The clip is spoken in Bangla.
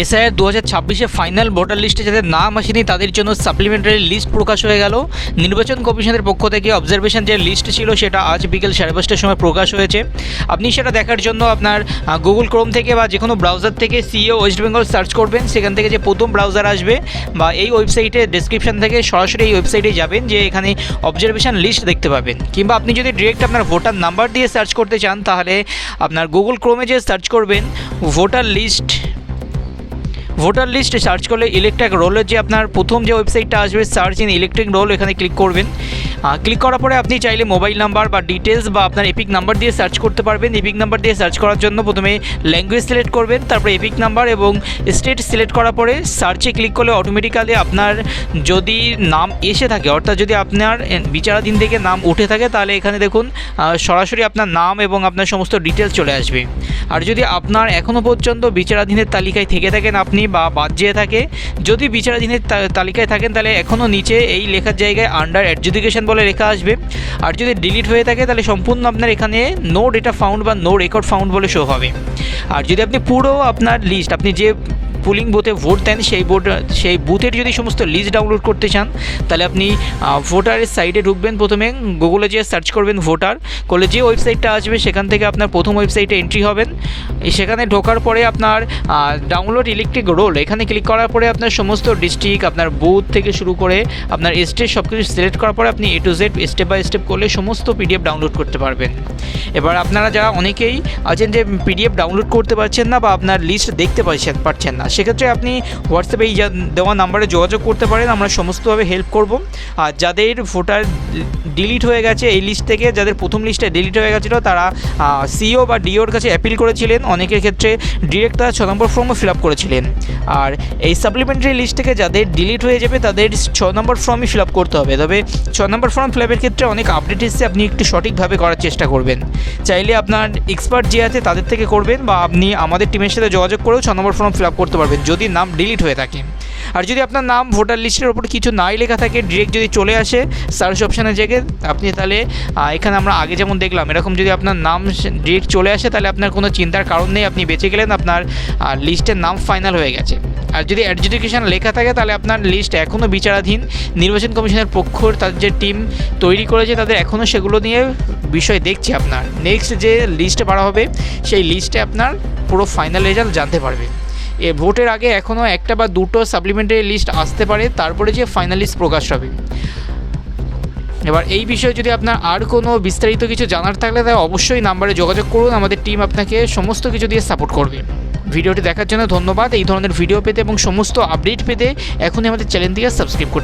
এসআইআর 2026-এ ফাইনাল ভোটার লিস্টে যাদের নাম আসেনি তাদের জন্য সাপ্লিমেন্টারি লিস্ট প্রকাশ হয়ে গেল। নির্বাচন কমিশনের পক্ষ থেকে অবজারভেশন যে লিস্ট ছিল সেটা আজ বিকেল 5:30টার সময় প্রকাশ হয়েছে। আপনি সেটা দেখার জন্য আপনার গুগল ক্রোম থেকে বা যে কোনো ব্রাউজার থেকে সিইও ওয়েস্ট বেঙ্গল সার্চ করবেন। সেখান থেকে যে প্রথম ব্রাউজার আসবে বা এই ওয়েবসাইটে ডেসক্রিপশন থেকে সরাসরি এই ওয়েবসাইটে যাবেন, যে এখানে অবজারভেশন লিস্ট দেখতে পাবেন। কিংবা আপনি যদি ডিরেক্ট আপনার ভোটার নাম্বার দিয়ে সার্চ করতে চান তাহলে আপনার গুগল ক্রোমে যে সার্চ করবেন ভোটার লিস্ট সার্চ করলে ইলেকট্রিক রোলের যে আপনার প্রথম যে ওয়েবসাইটটা আসবে সার্চ ইন ইলেকট্রিক রোল, এখানে ক্লিক করবেন। ক্লিক করার পরে আপনি চাইলে মোবাইল নাম্বার বা ডিটেলস বা আপনার এপিক নাম্বার দিয়ে সার্চ করতে পারবেন। এপিক নাম্বার দিয়ে সার্চ করার জন্য প্রথমে ল্যাঙ্গুয়েজ সিলেক্ট করবেন, তারপরে এপিক নাম্বার এবং স্টেট সিলেক্ট করার পরে সার্চে ক্লিক করলে অটোমেটিক্যালি আপনার যদি নাম এসে থাকে, অর্থাৎ যদি আপনার বিচারাধীন থেকে নাম উঠে থাকে, তাহলে এখানে দেখুন সরাসরি আপনার নাম এবং আপনার সমস্ত ডিটেলস চলে আসবে। আর যদি আপনার এখনও পর্যন্ত বিচারাধীনের তালিকায় থেকে থাকেন আপনি বা বাদ যেয়ে থাকে, যদি বিচারাধীনের তালিকায় থাকেন তাহলে এখনও নিচে এই লেখার জায়গায় আন্ডার অ্যাডজুডিকেশন বলে লেখা আসবে। আর যদি ডিলিট হয়ে থাকে তাহলে সম্পূর্ণ আপনার এখানে নো ডেটা ফাউন্ড বা নো রেকর্ড ফাউন্ড বলে শো হবে। আর যদি আপনি পুরো আপনার লিস্ট, আপনি যে পুলিং বুথে ভোট দেন সেই বুথের যদি সমস্ত লিস্ট ডাউনলোড করতে চান তাহলে আপনি ভোটারের সাইটে ঢুকবেন। প্রথমে গুগলে যেয়ে সার্চ করবেন ভোটার, করলে যে ওয়েবসাইটটা আসবে সেখান থেকে আপনার প্রথম ওয়েবসাইটে এন্ট্রি হবেন। সেখানে ঢোকার পরে আপনার ডাউনলোড ইলেকট্রিক রোল এখানে ক্লিক করার পরে আপনার সমস্ত ডিস্ট্রিক্ট, আপনার বুথ থেকে শুরু করে আপনার স্টেট সব কিছু সিলেক্ট করার পরে আপনি A to Z step by step করলে সমস্ত পিডিএফ ডাউনলোড করতে পারবেন। এবার আপনারা যারা অনেকেই আছেন যে পিডিএফ ডাউনলোড করতে পারছেন না বা আপনার লিস্ট দেখতে পারছেন না, সেক্ষেত্রে আপনি হোয়াটসঅ্যাপে এই দেওয়া নাম্বারে যোগাযোগ করতে পারেন, আমরা সমস্তভাবে হেল্প করব। আর যাদের ভোটার ডিলিট হয়ে গেছে এই লিস্ট থেকে, যাদের প্রথম লিস্টে ডিলিট হয়ে গেছিলো তারা সিইও বা ডিওর কাছে অ্যাপিল করেছিলেন, অনেকের ক্ষেত্রে ডিরেক্ট তারা 6 নম্বর ফর্মও ফিল আপ করেছিলেন। আর এই সাপ্লিমেন্টারি লিস্ট থেকে যাদের ডিলিট হয়ে যাবে তাদের 6 নম্বর ফর্মই ফিল আপ করতে হবে। তবে 6 নম্বর ফর্ম ফিল আপের ক্ষেত্রে অনেক আপডেট এসেছে, আপনি একটু সঠিকভাবে করার চেষ্টা করবেন। চাইলে আপনার এক্সপার্ট যে আছে তাদের থেকে করবেন বা আপনি আমাদের টিমের সাথে যোগাযোগ করেও 6 নম্বর ফর্ম ফিল আপ করতে পারবেন যদি নাম ডিলিট হয়ে থাকে। আর যদি আপনার নাম ভোটার লিস্টের ওপর কিছু নাই লেখা থাকে, ডিরেক্ট যদি চলে আসে সার্চ অপশানে জেগে আপনি তাহলে এখানে আমরা আগে যেমন দেখলাম এরকম যদি আপনার নাম ডিরেক্ট চলে আসে তাহলে আপনার কোনো চিন্তার কারণ নেই, আপনি বেঁচে গেলেন, আপনার লিস্টের নাম ফাইনাল হয়ে গেছে। আর যদি অ্যাডজুডিকেশন লেখা থাকে তাহলে আপনার লিস্ট এখনও বিচারাধীন। নির্বাচন কমিশনের পক্ষ তাদের যে টিম তৈরি করেছে তাদের এখনও সেগুলো নিয়ে বিষয় দেখছে। আপনার নেক্সট যে লিস্টে বাড়া হবে সেই লিস্টে আপনার পুরো ফাইনাল রেজাল্ট জানতে পারবে। ভোটের আগে এখনও একটা বা দুটো সাপ্লিমেন্টারি লিস্ট আসতে পারে, তারপরে যে ফাইনাল লিস্ট প্রকাশ হবে। এবার এই বিষয়ে যদি আপনার আর কোনো বিস্তারিত কিছু জানার থাকলে তাহলে অবশ্যই নাম্বারে যোগাযোগ করুন, আমাদের টিম আপনাকে সমস্ত কিছু দিয়ে সাপোর্ট করবে। ভিডিওটি দেখার জন্য ধন্যবাদ। এই ধরনের ভিডিও পেতে এবং সমস্ত আপডেট পেতে এখনই আমাদের চ্যানেলটিকে সাবস্ক্রাইব করুন।